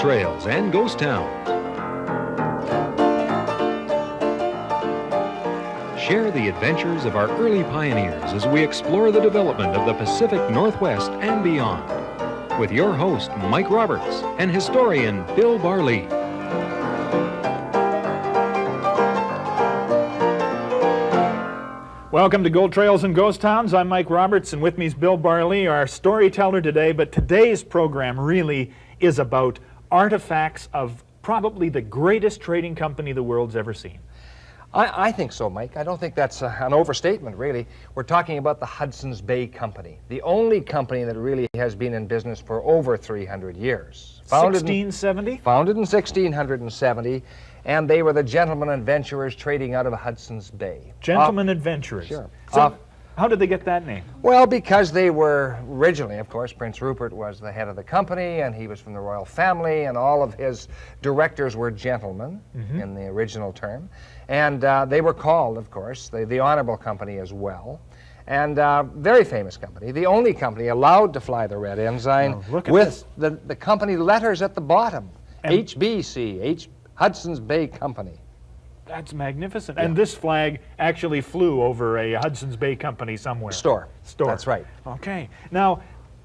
Trails and Ghost Towns. Share the adventures of our early pioneers as we explore the development of the Pacific Northwest and beyond. With your host, Mike Roberts, and historian Bill Barlee. Welcome to Gold Trails and Ghost Towns. I'm Mike Roberts, and with me is Bill Barlee, our storyteller today. But today's program really is about artifacts of probably the greatest trading company the world's ever seen. I think so, Mike. I don't think that's an overstatement, really. We're talking about the Hudson's Bay Company, the only company that really has been in business for over 300 years. 1670? Founded in 1670, and they were the gentlemen adventurers trading out of Hudson's Bay. Gentlemen adventurers. Sure. So, how did they get that name? Well, because they were originally, of course, Prince Rupert was the head of the company, and he was from the royal family, and all of his directors were gentlemen in the original term. And they were called, of course, the Honorable Company as well. And very famous company, the only company allowed to fly the red ensign with the company letters at the bottom, HBC, Hudson's Bay Company. That's magnificent. Yeah. And this flag actually flew over a Hudson's Bay Company somewhere. Store. That's right. Okay. Now,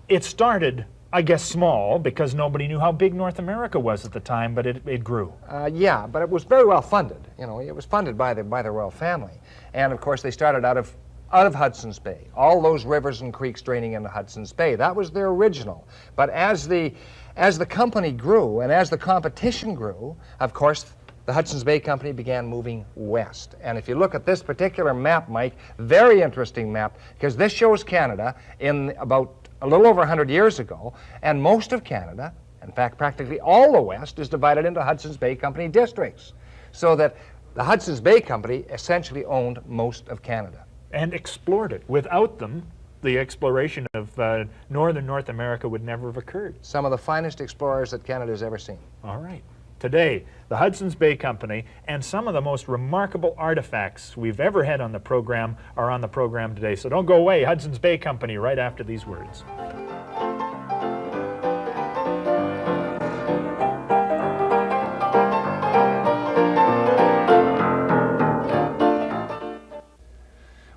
it started, I guess, small because nobody knew how big North America was at the time, but it grew. Yeah, but it was very well funded. You know, it was funded by the royal family. And, of course, they started out of Hudson's Bay, all those rivers and creeks draining into Hudson's Bay. That was their original. But as the company grew and as the competition grew, of course, the Hudson's Bay Company began moving west. And if you look at this particular map, Mike, very interesting map, because this shows Canada in about a little over 100 years ago, and most of Canada, in fact, practically all the west, is divided into Hudson's Bay Company districts. So that the Hudson's Bay Company essentially owned most of Canada. And explored it. Without them, the exploration of northern North America would never have occurred. Some of the finest explorers that Canada has ever seen. All right. Today, the Hudson's Bay Company and some of the most remarkable artifacts we've ever had on the program are on the program today. So don't go away. Hudson's Bay Company right after these words.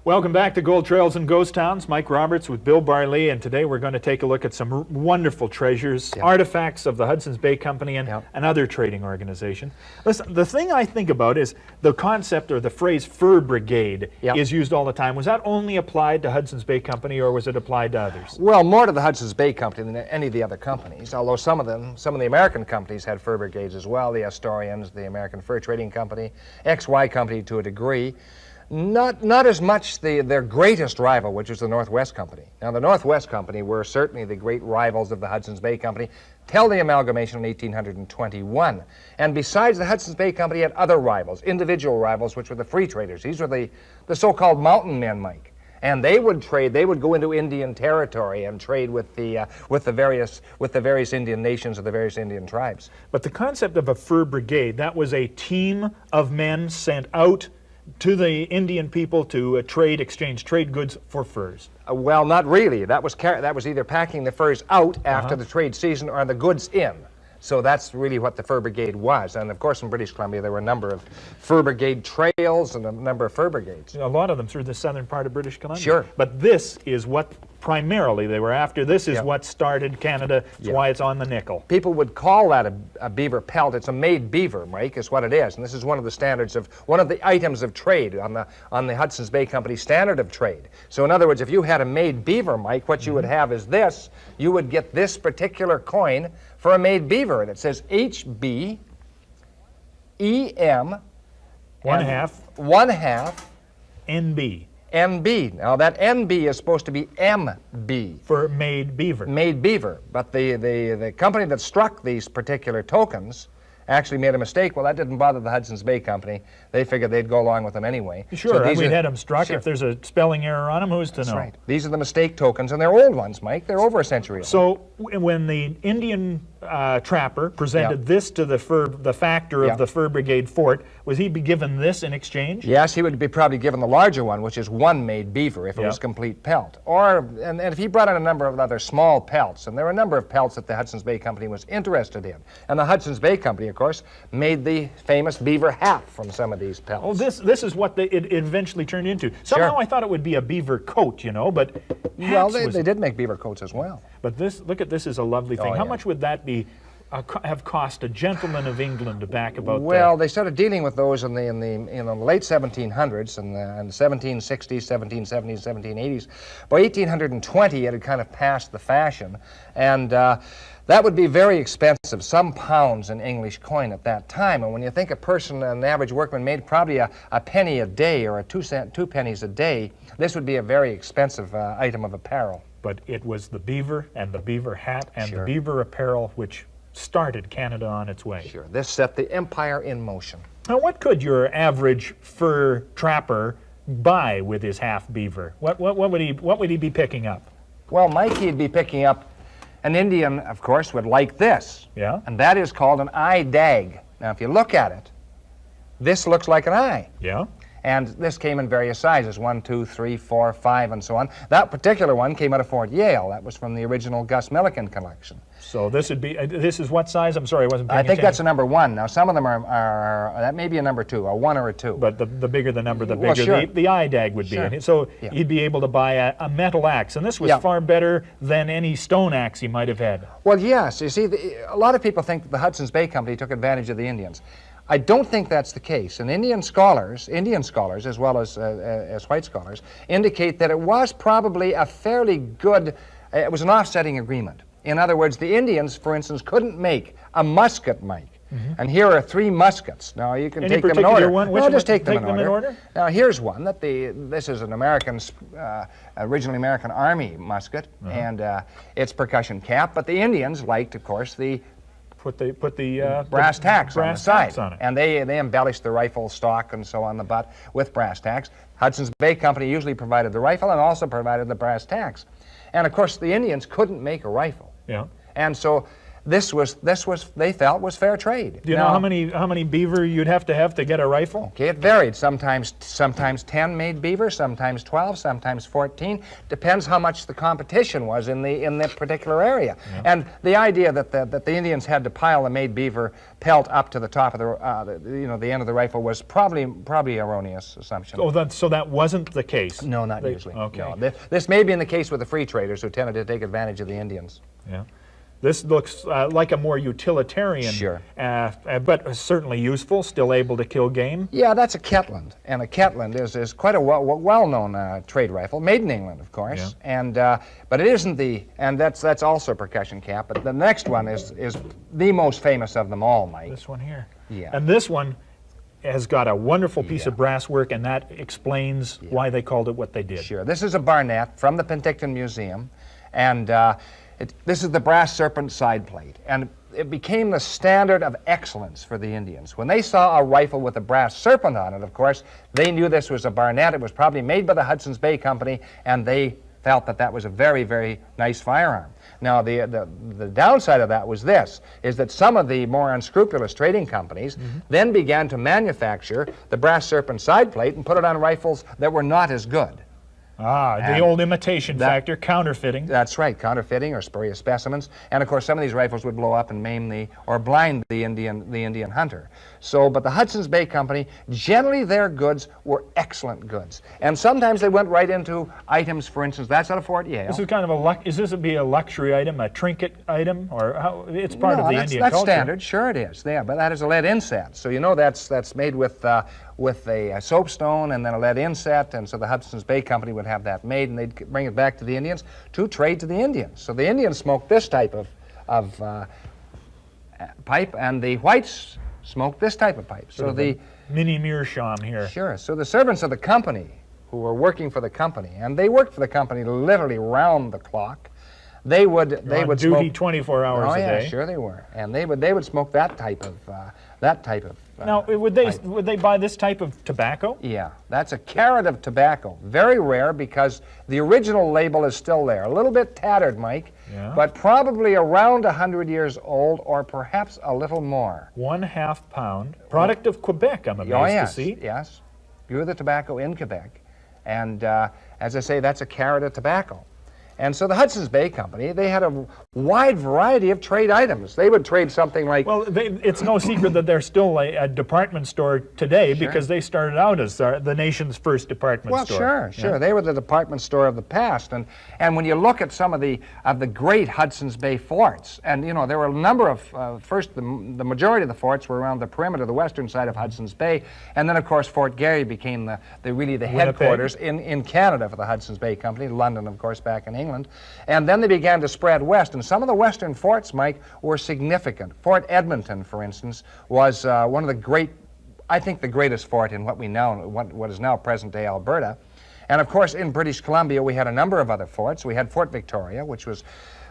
Welcome back to Gold Trails and Ghost Towns. Mike Roberts with Bill Barlee, and today we're going to take a look at some wonderful treasures, artifacts of the Hudson's Bay Company and another trading organization. Listen, the thing I think about is the concept or the phrase fur brigade is used all the time. Was that only applied to Hudson's Bay Company or was it applied to others? Well, more to the Hudson's Bay Company than any of the other companies, although some of the American companies had fur brigades as well, the Astorians, the American Fur Trading Company, XY Company to a degree. Not as much their greatest rival, which was the Northwest Company. Now, the Northwest Company were certainly the great rivals of the Hudson's Bay Company till the amalgamation in 1821. And besides the Hudson's Bay Company had other rivals, individual rivals, which were the free traders. These were the so-called mountain men, Mike. And they would trade. They would go into Indian territory and trade with the various Indian nations or the various Indian tribes. But the concept of a fur brigade, that was a team of men sent out to the Indian people to exchange trade goods for furs. Well, not really. That was either packing the furs out after the trade season or the goods in. So that's really what the fur brigade was. And of course in British Columbia there were a number of fur brigade trails and a number of fur brigades. A lot of them through the southern part of British Columbia. Sure. But this is what primarily they were after. This is what started Canada. It's why it's on the nickel. People would call that a beaver pelt. It's a made beaver, Mike, is what it is. And this is one of the standards of, one of the items of trade on the Hudson's Bay Company standard of trade. So in other words, if you had a made beaver, Mike, what you would have is this. You would get this particular coin for a made beaver. And it says HB EM 1/2 NB. NB. Now that NB is supposed to be MB. For made beaver. Made beaver. But the company that struck these particular tokens actually made a mistake. Well, that didn't bother the Hudson's Bay Company. They figured they'd go along with them anyway. Sure, we'd had them struck. If there's a spelling error on them, who's to know? That's right. These are the mistake tokens, and they're old ones, Mike. They're over a century old. So when the Indian trapper presented this to the factor of the Fur Brigade fort, was he be given this in exchange? Yes, he would be probably given the larger one, which is one made beaver if it was complete pelt. Or, and if he brought in a number of other small pelts, and there were a number of pelts that the Hudson's Bay Company was interested in. And the Hudson's Bay Company, of course, made the famous beaver hat from some of these pelts. Oh, this is what it eventually turned into. Somehow I thought it would be a beaver coat, you know, but well, they did make beaver coats as well. But look at this is a lovely thing. How much would that be? Have cost a gentleman of England back about? Well, they started dealing with those in the late 1700s and the 1760s, 1770s, 1780s. By 1820, it had kind of passed the fashion, and that would be very expensive, some pounds in English coin at that time. And when you think an average workman made probably a penny a day or 2 pennies a day, this would be a very expensive item of apparel. But it was the beaver and the beaver hat and the beaver apparel which started Canada on its way. Sure, this set the empire in motion. Now, what could your average fur trapper buy with his half beaver? What would he be picking up? Well, Mike, he'd be picking up an Indian, of course, would like this. Yeah. And that is called an eye dag. Now, if you look at it, this looks like an eye. Yeah. And this came in various sizes, 1, 2, 3, 4, 5, and so on. That particular one came out of Fort Yale. That was from the original Gus Milliken collection. So this would be, this is what size? I'm sorry, I wasn't paying attention. I think that's a number 1. Now, some of them are that may be a number 2, a 1 or a 2. But the bigger the number, the bigger the eye dag would be. And so he'd be able to buy a metal axe. And this was far better than any stone axe he might have had. Well, yes. You see, a lot of people think that the Hudson's Bay Company took advantage of the Indians. I don't think that's the case. And Indian scholars, as well as white scholars, indicate that it was probably a fairly good, it was an offsetting agreement. In other words, the Indians, for instance, couldn't make a musket, Mike. And here are 3 muskets. Now, you can take them in order. Well, just take them in order. Now, here's one that this is an originally American Army musket, and it's percussion cap. But the Indians liked, of course, the Put the brass tacks on the side, on it. And they embellished the rifle stock and so on the butt with brass tacks. Hudson's Bay Company usually provided the rifle and also provided the brass tacks, and of course the Indians couldn't make a rifle. Yeah. And so this was they felt was fair trade. Do you know how many beaver you'd have to get a rifle? Okay, it varied. Sometimes 10 made beaver, sometimes 12, sometimes 14. Depends how much the competition was in the particular area. Yeah. And the idea that the Indians had to pile the made beaver pelt up to the top of the end of the rifle was probably erroneous assumption. Oh, so that wasn't the case. No, not usually. Okay. No. This may be in the case with the free traders who tended to take advantage of the Indians. Yeah. This looks like a more utilitarian, but certainly useful, still able to kill game. Yeah, that's a Ketland, and a Ketland is quite a well-known trade rifle, made in England, of course. Yeah. But it isn't and that's also a percussion cap. But the next one is the most famous of them all, Mike. This one here. Yeah. And this one has got a wonderful piece of brass work, and that explains why they called it what they did. Sure. This is a Barnett from the Penticton Museum, and this is the brass serpent side plate, and it became the standard of excellence for the Indians. When they saw a rifle with a brass serpent on it, of course, they knew this was a Barnett. It was probably made by the Hudson's Bay Company, and they felt that was a very, very nice firearm. Now, the downside of that was is that some of the more unscrupulous trading companies then began to manufacture the brass serpent side plate and put it on rifles that were not as good. The old imitation factor, counterfeiting. That's right, counterfeiting or spurious specimens. And of course, some of these rifles would blow up and maim or blind the Indian hunter. But the Hudson's Bay Company, generally their goods were excellent goods. And sometimes they went right into items, for instance, that's out of Fort Yale. This is kind of is this a luxury item, a trinket item, or how? It's part of the Indian culture. That's standard, sure it is. Yeah, but that is a lead inset. So you know that's made with a soapstone and then a lead inset, and so the Hudson's Bay Company would have that made, and they'd bring it back to the Indians to trade to the Indians. So the Indians smoked this type of pipe, and the whites smoked this type of pipe. So the mini meerschaum here. Sure. So the servants of the company who were working for the company, and they worked for the company literally round the clock, they would duty smoke 24 hours oh, a yeah, day. sure they were, and they would smoke that type of Now, would they buy this type of tobacco? Yeah, that's a carat of tobacco. Very rare because the original label is still there. A little bit tattered, Mike, but probably around 100 years old or perhaps a little more. 1/2 pound. Product of Quebec, I'm amazed to see. Yes, grew the tobacco in Quebec. And as I say, that's a carat of tobacco. And so the Hudson's Bay Company, they had a wide variety of trade items. They would trade something like... Well, it's no secret that they're still a department store today because they started out as the nation's first department store. Well, sure. They were the department store of the past. And when you look at some of the great Hudson's Bay forts, and, you know, there were a number of, first, the majority of the forts were around the perimeter, the western side of Hudson's Bay. And then, of course, Fort Garry became really the headquarters in Canada for the Hudson's Bay Company, London, of course, back in England. And then they began to spread west, and some of the western forts, Mike, were significant. Fort Edmonton, for instance, was one of the great, I think the greatest fort in what is now present-day Alberta. And of course, in British Columbia, we had a number of other forts. We had Fort Victoria, which was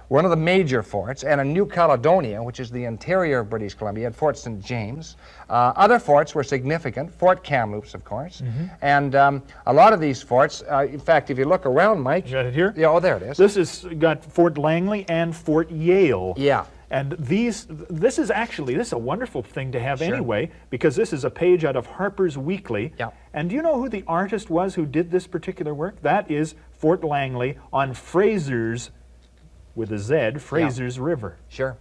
one of the major forts, and in New Caledonia, which is the interior of British Columbia, had Fort St. James. Other forts were significant, Fort Kamloops, of course, and a lot of these forts, in fact, if you look around, Mike... You got it here? Yeah, oh, there it is. This has got Fort Langley and Fort Yale. Yeah. And this is a wonderful thing to have anyway, because this is a page out of Harper's Weekly. Yeah. And do you know who the artist was who did this particular work? That is Fort Langley on Fraser's, with a Z, Fraser's River. Sure.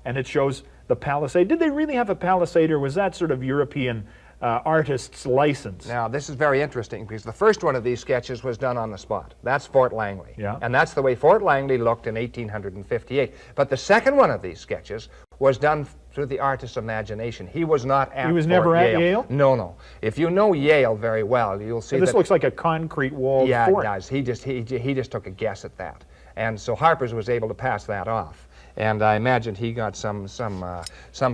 And it shows the palisade. Did they really have a palisade, or was that sort of European artist's license? Now, this is very interesting, because the first one of these sketches was done on the spot. That's Fort Langley. Yeah. And that's the way Fort Langley looked in 1858. But the second one of these sketches was done through the artist's imagination. He was not at He was Fort never at Yale? No. If you know Yale very well, you'll see This that... looks like a concrete walled yeah, fort. it does. He just took a guess at that. And so Harper's was able to pass that off. And I imagined he got some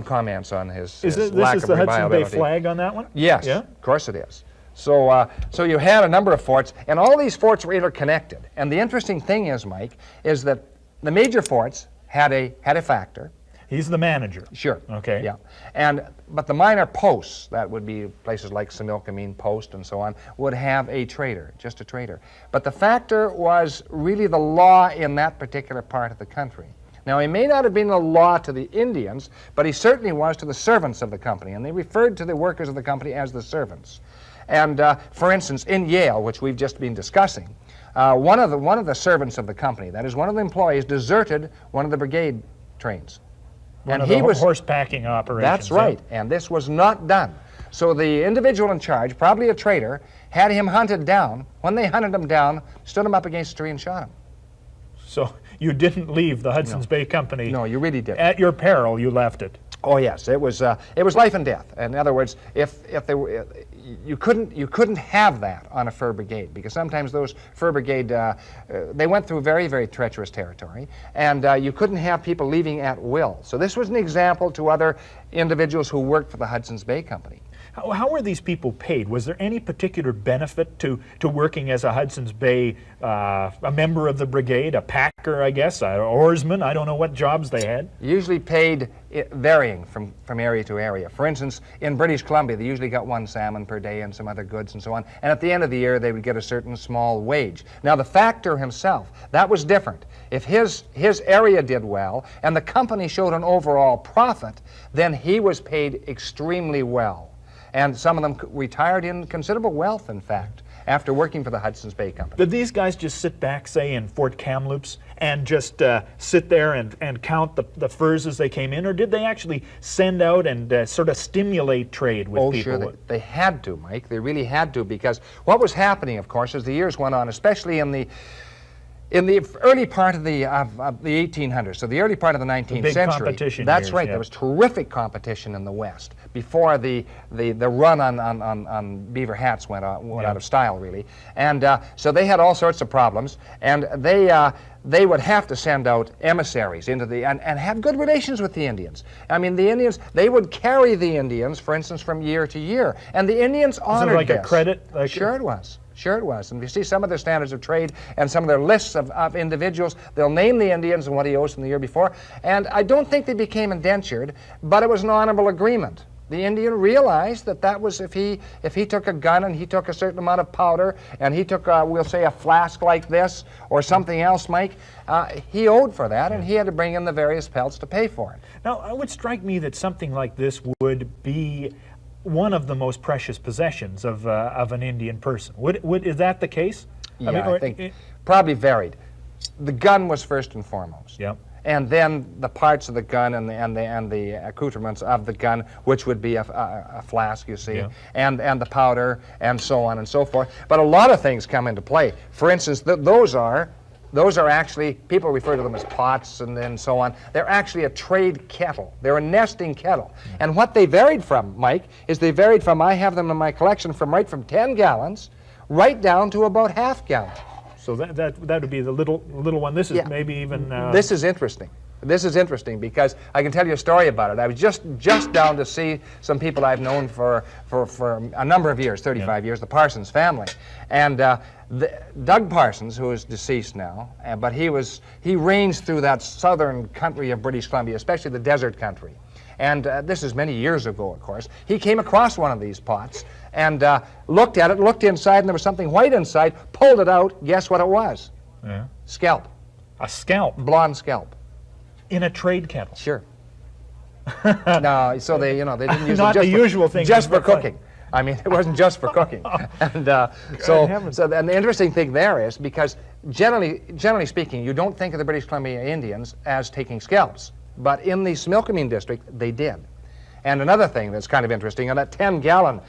comments on his lack of reliability. This is the Hudson Bay flag on that one? Yes, yeah? Of course it is. So you had a number of forts, and all these forts were interconnected. And the interesting thing is, Mike, is that the major forts had a factor. He's the manager. Sure. Okay. Yeah. But the minor posts, that would be places like Similkameen Post and so on, would have a trader, just a trader. But the factor was really the law in that particular part of the country. Now, he may not have been the law to the Indians, but he certainly was to the servants of the company, and they referred to the workers of the company as the servants. And for instance, in Yale, which we've just been discussing, one of the servants of the company, that is, one of the employees, deserted one of the brigade trains. One of the horse packing operations. That's right, and this was not done. So the individual in charge, probably a trader, had him hunted down. When they hunted him down, stood him up against a tree and shot him. So you didn't leave the Hudson's Bay Company. No, you really didn't. At your peril, you left it. Oh yes, it was life and death. In other words, if they were, you couldn't have that on a fur brigade, because sometimes those fur brigade they went through very, very treacherous territory, and you couldn't have people leaving at will. So this was an example to other individuals who worked for the Hudson's Bay Company. How were these people paid? Was there any particular benefit to working as a Hudson's Bay, a member of the brigade, a packer, I guess, an oarsman? I don't know what jobs they had. Usually paid varying from area to area. For instance, in British Columbia, they usually got 1 salmon per day and some other goods and so on. And at the end of the year, they would get a certain small wage. Now, the factor himself, that was different. If his area did well and the company showed an overall profit, then he was paid extremely well. And some of them retired in considerable wealth, in fact, after working for the Hudson's Bay Company. Did these guys just sit back, say, in Fort Kamloops and just sit there and count the furs as they came in, or did they actually send out and sort of stimulate trade with people? Oh, sure. They had to, Mike. They really had to, because what was happening, of course, as the years went on, especially in the early part of the 1800s, so the early part of the 19th big century. Competition That's years, right. yeah. There was terrific competition in the West before the run on beaver hats went out of style, really. And so they had all sorts of problems, and they would have to send out emissaries into and have good relations with the Indians. I mean, the Indians, they would carry the Indians, for instance, from year to year, and the Indians honored like this. a credit? Sure it was. Sure it was. And if you see some of their standards of trade and some of their lists of individuals, they'll name the Indians and what he owes them the year before. And I don't think they became indentured, but it was an honorable agreement. The Indian realized that that was if he took a gun and he took a certain amount of powder and he took, we'll say, a flask like this or something else, Mike, he owed for that, and he had to bring in the various pelts to pay for it. Now, it would strike me that something like this would be one of the most precious possessions of an Indian person. Is that the case? Yeah, I think probably varied. The gun was first and foremost. Yep. And then the parts of the gun and the accoutrements of the gun, which would be a flask, you see, Yeah. and the powder, and so on and so forth. But a lot of things come into play. For instance, those are actually, people refer to them as pots and so on. They're actually a trade kettle. They're a nesting kettle. And what they varied from, Mike, is they varied from, I have them in my collection, right from 10 gallons right down to about half gallon. So that would be the little one. This is maybe even... This is interesting. This is interesting because I can tell you a story about it. I was just down to see some people I've known for a number of years, 35 years, the Parsons family. And Doug Parsons, who is deceased now, but he ranged through that southern country of British Columbia, especially the desert country. And this is many years ago, of course. He came across one of these pots and looked at it, looked inside, and there was something white inside, pulled it out. Guess what it was? Yeah. Scalp. A scalp? Blonde scalp. In a trade kettle? Sure. No, so they didn't use Not it the usual thing. just for cooking. I mean, it wasn't just for cooking. And and the interesting thing there is because generally speaking, you don't think of the British Columbia Indians as taking scalps, but in the Similkameen district, they did. And another thing that's kind of interesting, and that 10 gallon,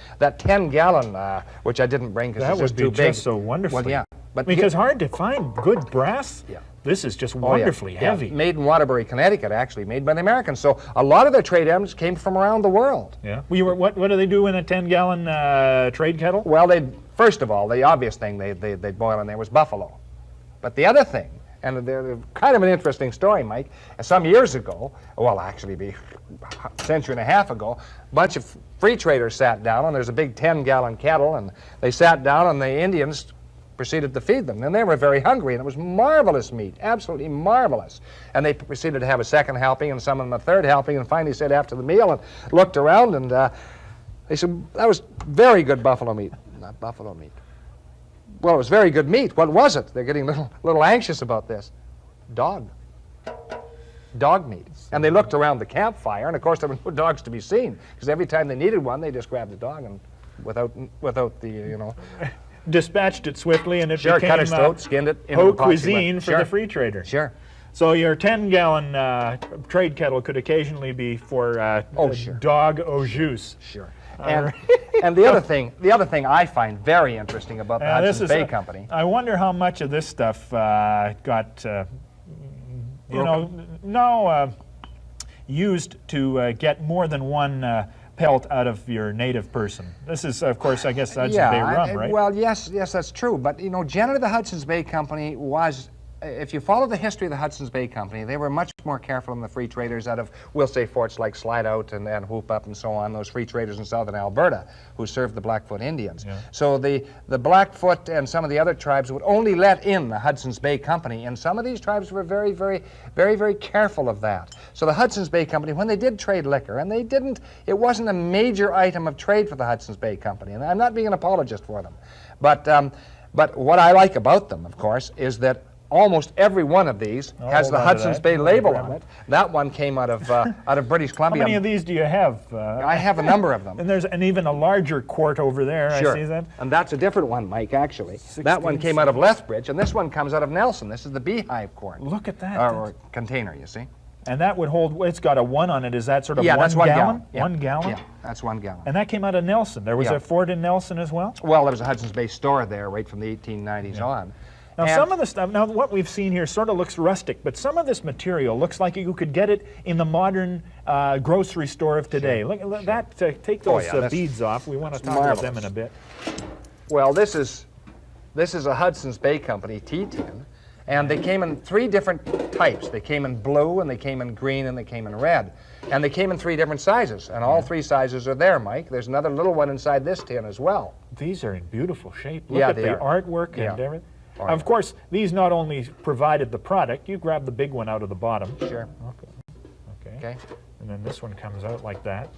which I didn't bring because it's just too big. That would be just so wonderful. Well, yeah. But because hard to find good brass. Yeah. This is just wonderfully heavy. Yeah. Made in Waterbury, Connecticut, actually, made by the Americans. So a lot of their trade items came from around the world. Yeah. What do they do in a 10-gallon trade kettle? Well, first of all, the obvious thing they'd boil in there was buffalo. But the other thing, and they're kind of an interesting story, Mike, some years ago, well, actually be a century and a half ago, a bunch of free traders sat down, and there's a big 10-gallon kettle, and they sat down, and the Indians proceeded to feed them. And they were very hungry, and it was marvelous meat, absolutely marvelous. And they proceeded to have a second helping, and some of them a third helping, and finally said after the meal, and looked around, and they said, that was very good buffalo meat. Not buffalo meat. Well, it was very good meat. What was it? They're getting a little anxious about this. Dog meat. And they looked around the campfire, and of course there were no dogs to be seen, because every time they needed one, they just grabbed the dog and without the, dispatched it swiftly, and it sure, became cut its throat, skinned it, into haute the pot she cuisine went. for the free trader. Sure. So your 10-gallon trade kettle could occasionally be for sure. dog au jus. Sure. And the other thing I find very interesting about the Hudson's Bay Company. I wonder how much of this stuff got, used to get more than one pelt out of your native person. This is, of course, I guess Hudson's Bay rum, right? Well, yes, that's true. But generally, the Hudson's Bay Company was. If you follow the history of the Hudson's Bay Company, they were much more careful than the free traders out of, we'll say, forts like Slide Out and Whoop Up and so on, those free traders in southern Alberta who served the Blackfoot Indians. Yeah. So the Blackfoot and some of the other tribes would only let in the Hudson's Bay Company, and some of these tribes were very, very, very, very careful of that. So the Hudson's Bay Company, when they did trade liquor, and it wasn't a major item of trade for the Hudson's Bay Company, and I'm not being an apologist for them. But what I like about them, of course, is that almost every one of these has the Hudson's Bay label on it. That one came out of British Columbia. How many of these do you have? I have a number of them. And there's even a larger quart over there. Sure. I see that. And that's a different one, Mike, actually. That one came out of Lethbridge, and this one comes out of Nelson. This is the Beehive quart. Look at that. Or container, you see. And that would hold, it's got a 1 on it. Is that sort of that's 1 gallon? Yeah. 1 gallon? Yeah, that's 1 gallon. And that came out of Nelson. There was a fort in Nelson as well? Well, there was a Hudson's Bay store there right from the 1890s on. Now, some of the stuff, what we've seen here sort of looks rustic, but some of this material looks like you could get it in the modern grocery store of today. Sure. Look at that, take those beads off. We want to talk about them in a bit. Well, this is a Hudson's Bay Company tea tin, And they came in 3 different types. They came in blue, and they came in green, and they came in red. And they came in 3 different sizes, and all 3 sizes are there, Mike. There's another little one inside this tin as well. These are in beautiful shape. Look Yeah, at they the are. artwork Yeah. and everything. Oh, Of yeah. course, these not only provided the product, you grab the big one out of the bottom. Sure. Okay. Okay. And then this one comes out like that.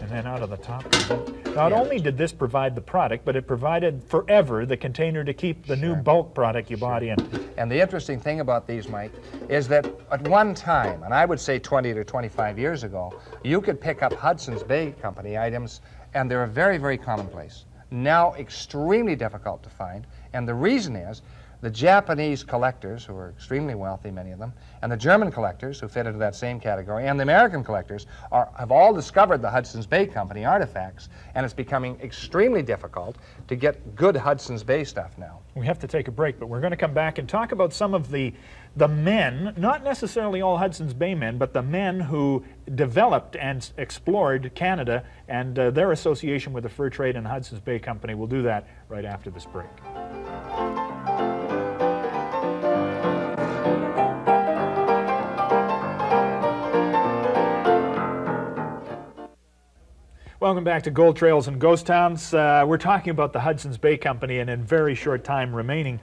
And then out of the top comes out. Not only did this provide the product, but it provided forever the container to keep the new bulk product you bought in. And the interesting thing about these, Mike, is that at one time, and I would say 20 to 25 years ago, you could pick up Hudson's Bay Company items, and they're very, very commonplace. Now extremely difficult to find, and the reason is the Japanese collectors, who are extremely wealthy, many of them, and the German collectors, who fit into that same category, and the American collectors have all discovered the Hudson's Bay Company artifacts, and it's becoming extremely difficult to get good Hudson's Bay stuff now. We have to take a break, but we're going to come back and talk about some of the men, not necessarily all Hudson's Bay men, but the men who developed and explored Canada and their association with the fur trade and Hudson's Bay Company. We'll do that right after this break. Welcome back to Gold Trails and Ghost Towns. We're talking about the Hudson's Bay Company, and in very short time remaining,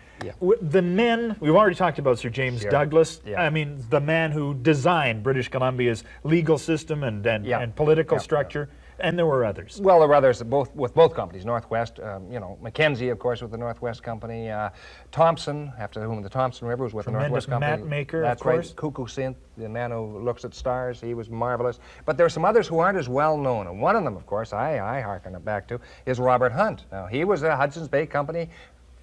the men, we've already talked about Sir James Douglas. I mean, the man who designed British Columbia's legal system and political structure. And there were others. Well, there were others with both companies. Northwest, you know, Mackenzie, of course, with the Northwest Company. Thompson, after whom the Thompson River was with the Northwest Company. Map maker, That's of course. right. Cuckoo Synth, the man who looks at stars. He was marvelous. But there are some others who aren't as well known. And one of them, of course, I hearken it back to, is Robert Hunt. Now, he was a Hudson's Bay Company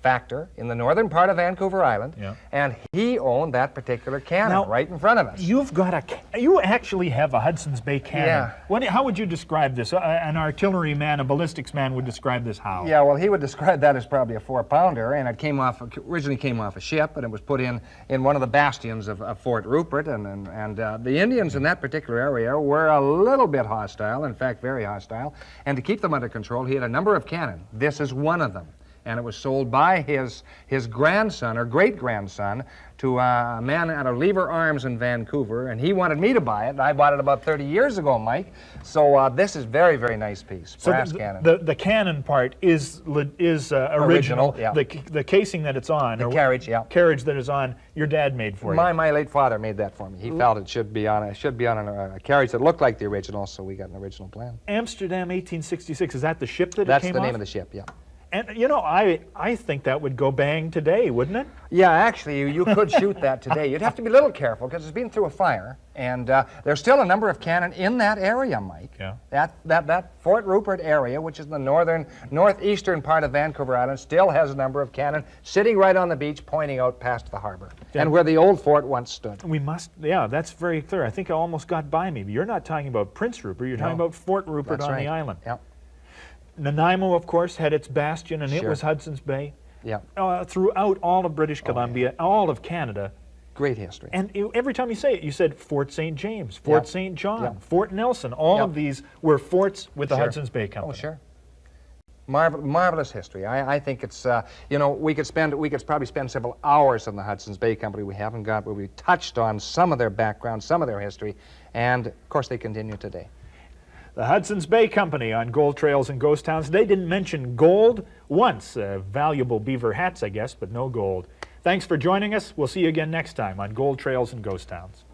factor in the northern part of Vancouver Island, and he owned that particular cannon right in front of us. You actually have a Hudson's Bay cannon. Yeah. How would you describe this? An artillery man, a ballistics man would describe this how? Yeah, well, he would describe that as probably a 4-pounder, and it originally came off a ship, and it was put in one of the bastions of Fort Rupert, and the Indians in that particular area were a little bit hostile, in fact, very hostile, and to keep them under control, he had a number of cannon. This is one of them. And it was sold by his grandson or great-grandson to a man out of Lever Arms in Vancouver, and he wanted me to buy it, and I bought it about 30 years ago, Mike. So this is very, very nice piece, brass cannon. The cannon part is original. Yeah. The casing that it's on, the carriage, carriage that is on, your dad made for you. My late father made that for me. He felt it should be on a carriage that looked like the original, so we got an original plan. Amsterdam, 1866. Is that the ship that That's it came the off? name of the ship, yeah. And, you know, I think that would go bang today, wouldn't it? Yeah, actually, you could shoot that today. You'd have to be a little careful because it's been through a fire, and there's still a number of cannon in that area, Mike. Yeah. That Fort Rupert area, which is the northeastern part of Vancouver Island, still has a number of cannon sitting right on the beach pointing out past the harbor, and where the old fort once stood. We must, that's very clear. I think it almost got by me. But you're not talking about Prince Rupert, you're talking about Fort Rupert on the island. Yeah. Nanaimo, of course, had its bastion, and it was Hudson's Bay. Yeah. Throughout all of British Columbia, all of Canada. Great history. And every time you say it, you said Fort St. James, Fort St. John, Fort Nelson. All of these were forts with the Hudson's Bay Company. Oh, sure. Marvelous history. I think it's, you know, we could probably spend several hours on the Hudson's Bay Company. We haven't got, but we touched on some of their background, some of their history, and of course they continue today. The Hudson's Bay Company on Gold Trails and Ghost Towns. They didn't mention gold once. Valuable beaver hats, I guess, but no gold. Thanks for joining us. We'll see you again next time on Gold Trails and Ghost Towns.